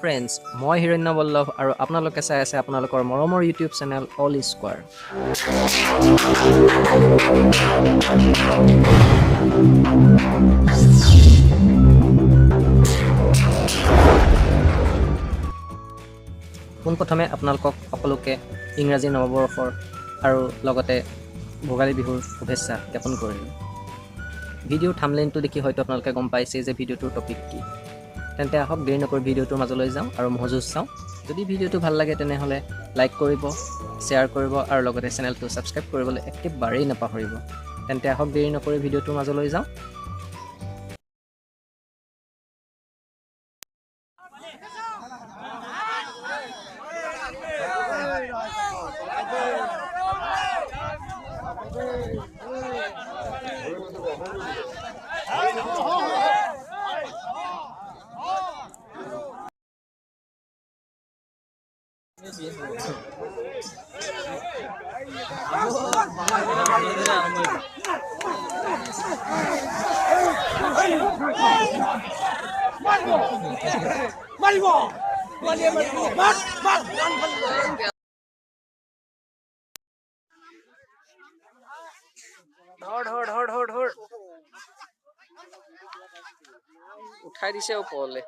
Friends, মই হিৰণ্য বল্লভ আৰু আপোনালোকে চাই আছে আপোনালোকৰ মৰমৰ ইউটিউব চেনেল অল স্কোৱাৰ। পোনপ্ৰথমে আপোনালোকক সকলোকে ইংৰাজী নৱবৰ্ষৰ আৰু লগতে ভোগালী বিহুৰ শুভেচ্ছা জ্ঞাপন কৰিলোঁ। ভিডিঅ'ৰ থাম্বনেইলটো দেখি হয়তো আপোনালোকে গম পাইছে যে ভিডিঅ'টোৰ টপিক কি। তেন্তে আহক দেৰি নকৰি ভিডিঅ'টোৰ মাজলৈ যাওঁ আৰু মহজুজ চাওঁ। যদি ভিডিঅ'টো ভাল লাগে তেনেহ'লে লাইক কৰিব, শ্বেয়াৰ কৰিব আৰু লগতে চেনেলটো ছাবস্ক্ৰাইব কৰিবলৈ একেবাৰেই নাপাহৰিব। তেন্তে আহক দেৰি নকৰি ভিডিঅ'টোৰ মাজলৈ যাওঁ। ধৰ উঠাই দিছে ওপৰলে।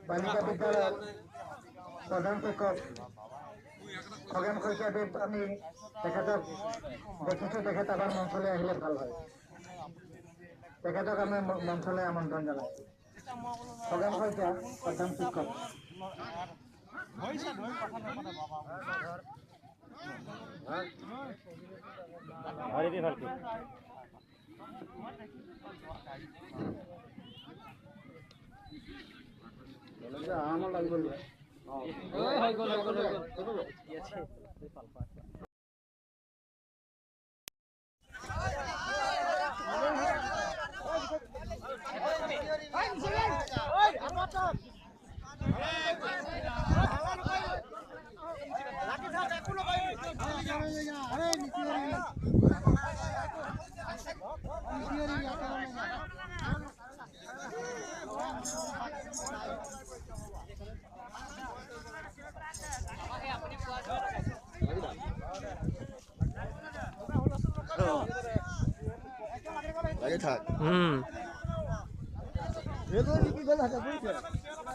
বালিকা বিদ্যালয়ৰ প্ৰধান শিক্ষক খগেন শইকীয়াদেৱ, আমি তেখেতক দেখিছোঁ। তেখেত আমাৰ মঞ্চলৈ আহিলে ভাল হয়। তেখেতক আমি মঞ্চলৈ আমন্ত্ৰণ জনাইছোঁ। খগেন শইকীয়া প্ৰধান শিক্ষক।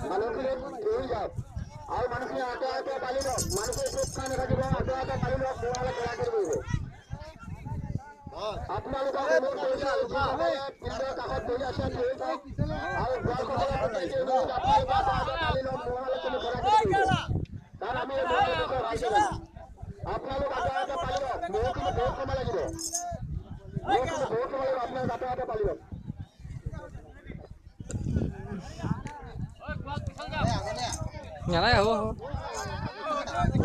আমাৰ লাগবে আৰু মানুহে আঁতৰে পালি লওক, মানুহে চুপ খাই নাথাকিব, আঁতৰে পালি লওক, মোবাইলে খেলা কৰিব। আপোনালোকক অনুৰোধ কৰিছো, ফিল্ডৰ কাষত বহি আছে আৰু বয়সকলে পালি লওক, মোবাইলে কোনো খেলা কৰিব। কাৰণ আমি আপোনালোক আঁতৰে পালি লওক, মোৰ কিন্তু বহুত সময় লাগিব, আপোনালোক আঁতৰে পালি লওক। নালাগে, হ'ব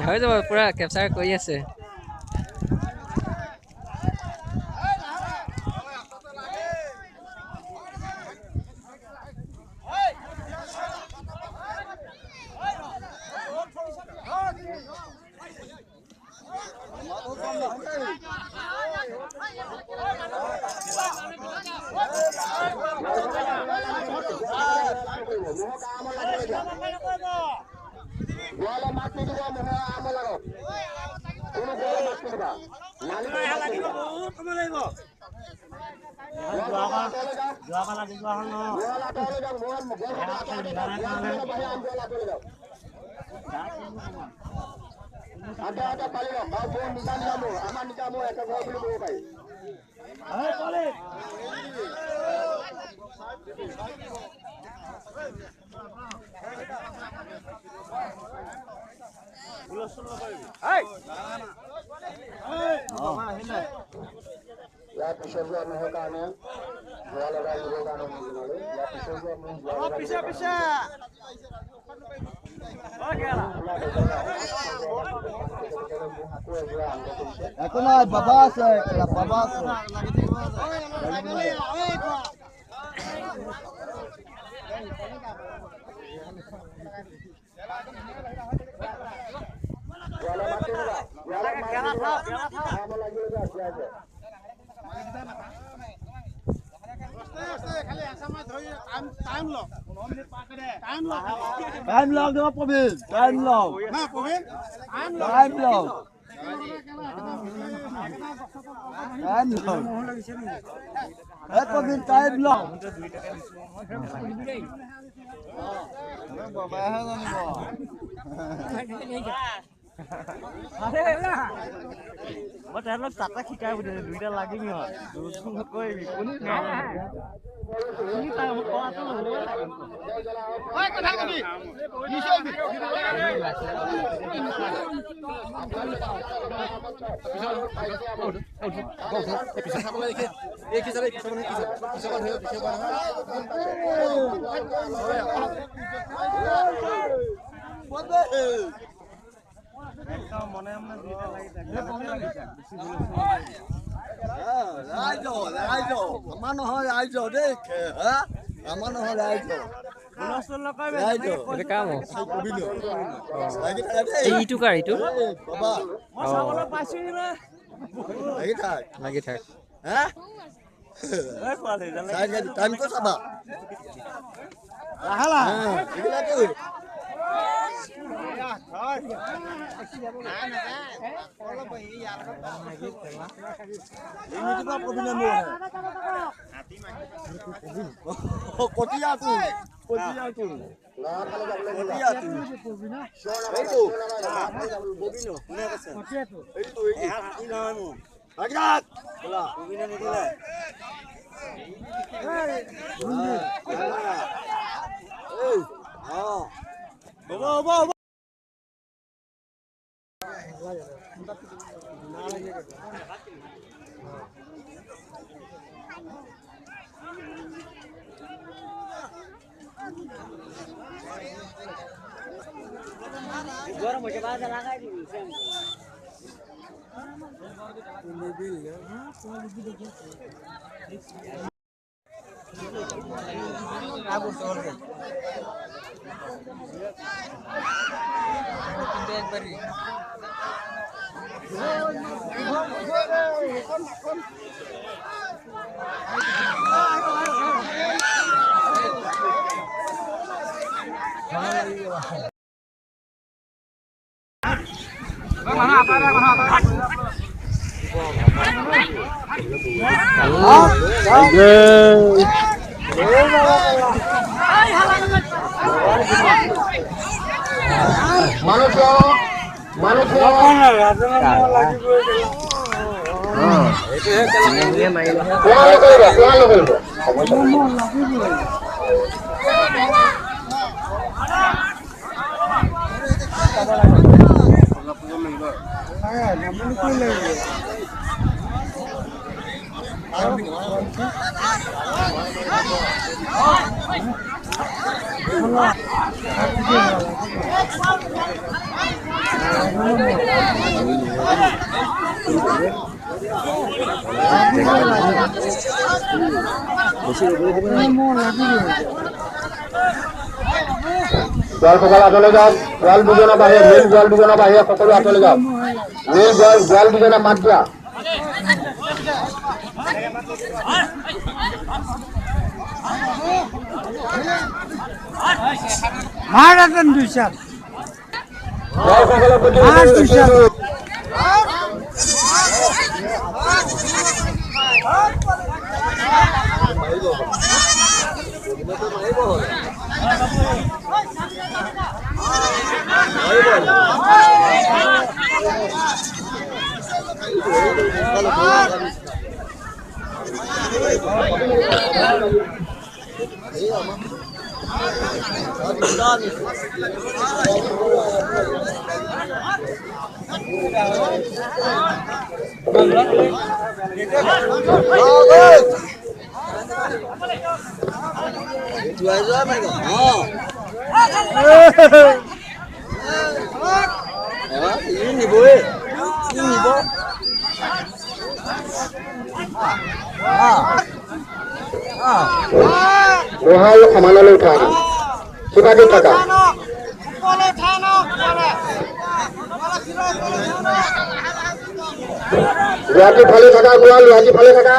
হৈ যাব, পুৰা কেপচাৰ কৰি আছে। গোৱালে মাত নিদিব, মহৰ আম লাগক, কোনো গোৱালে মাত নিদিবা, আধা আধা পালি লওক আৰু মোৰ নিজা মোৰ আমাৰ নিজা মোৰ এটা ঘৰ বুলি ক'ব পাৰি ইয়াৰ পিছত যোৱা মানুহৰ কাৰণে যোৱা লগাই দিবৰ কাৰণে ইয়াৰ পিছত যোৱা একো নাই বাবা আছে বাবা আছে টাইম লওক না প্ৰবীণ টাইম লওক না প্ৰবীণ টাইম লওক টাইম লওক এ প্ৰবীণ টাইম লওক বাবাহে জানিব মই তেওঁলোক তাতে শিকাই বুলিছে দুইটা লাগি হয় কৰিবি কোনে মনে মনে দুইটা লাগি থাকে আমাৰ নহয় ৰাইজ দেই আমাৰ নহয় ৰাইজ এইটো কাৰ এইটো লাগি থাক টাইমটো চাবা Gora mau coba ada lagi di সকল আঁতৰলৈ যাওক গোৱাল দুজনৰ বাহিৰে মেইন গোৱাল দুজনৰ বাহিৰে সকলো আঁতৰলৈ যাওক মেইন গোৱাল দুজনে মাত দিয়া মহাৰাজন দুইচাৰ সকলৰ প্ৰতি মহাল সমানলৈ উঠা কিবাকে থাকা গুৱাহাটী ফালে থাকা গোৱাল গুৱাহাটী ফালে থাকা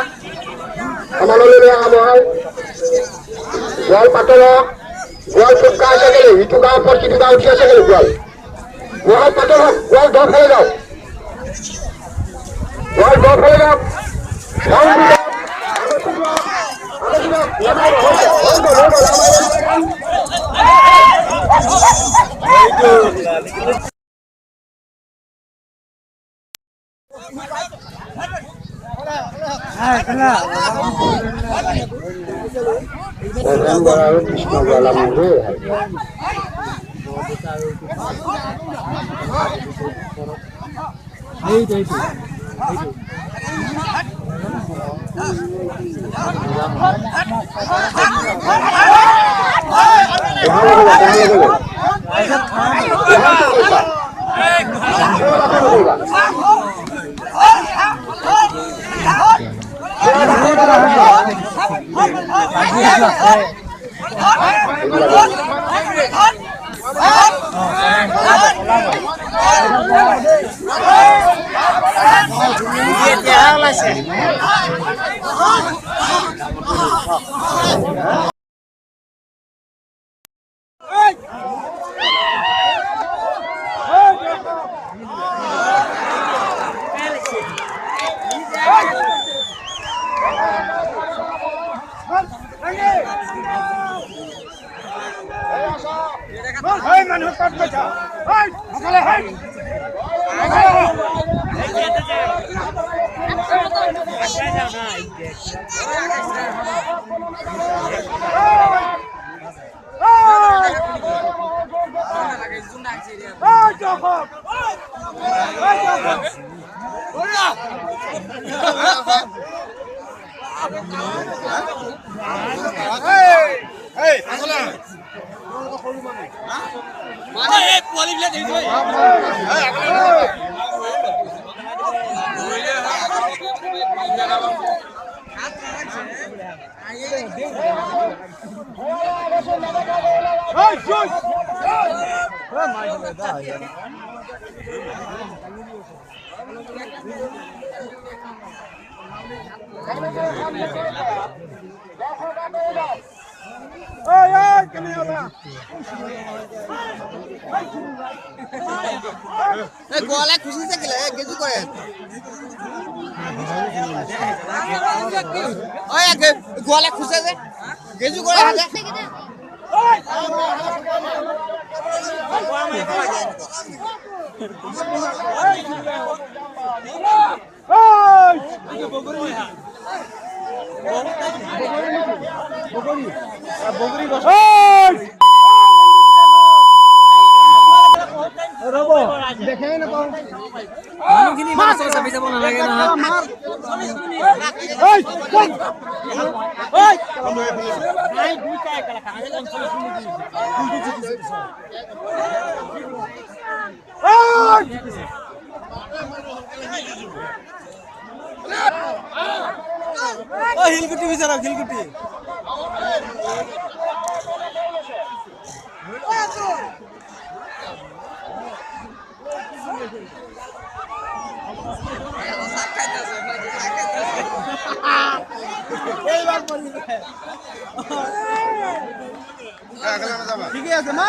সমানলৈ লৈ আহা মহাল গোৱাল পাতল গোৱাল ফুটকা আছে কেলে ইটো গাঁৱৰ ওপৰত সিটো গাঁও উঠি আছে কেলে গোৱাল গোৱাল পাতল হওক গোৱাল দহ ফালে যাওক গোৱাল দহ ফালে যাওক কৃষ্ণ গোৱালা মন্দিৰ গোৱালে খুচি থাকিলে গেজু কৰে গোৱালে খুচে যে গেজু কৰে মানুহখিনি ইমান ওচৰত চাপি যাব নালাগে নহয় হিলগুটি বিচাৰা হিলগুটি ঠিকে আছে মা